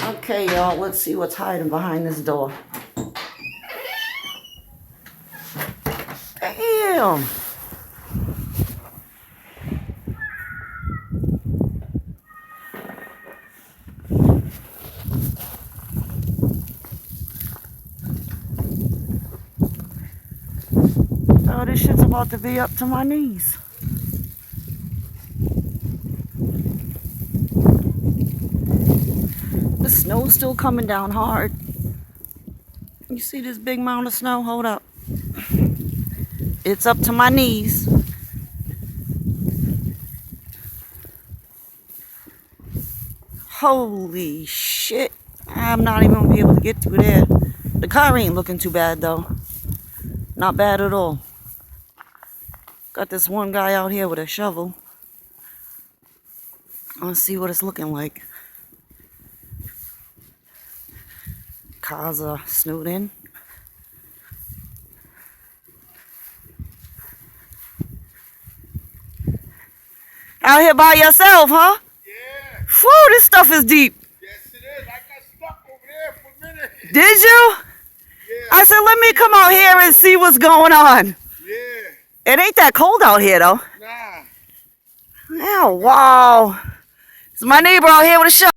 Okay, y'all, let's see what's hiding behind this door. Damn. Oh, this shit's about to be up to my knees. The snow's still coming down hard. You see this big mound of snow? Hold up. It's up to my knees. Holy shit. I'm not even gonna be able to get through there. The car ain't looking too bad though. Not bad at all. Got this one guy out here with a shovel. Let's see what it's looking like. Cars are snowed in. Out here by yourself, huh? Yeah. Phew, this stuff is deep. Yes, it is. I got stuck over there for a minute. Did you? Yeah. I said, let me come out here and see what's going on. Yeah. It ain't that cold out here, though. Nah. Oh, wow. It's my neighbor out here with a shovel.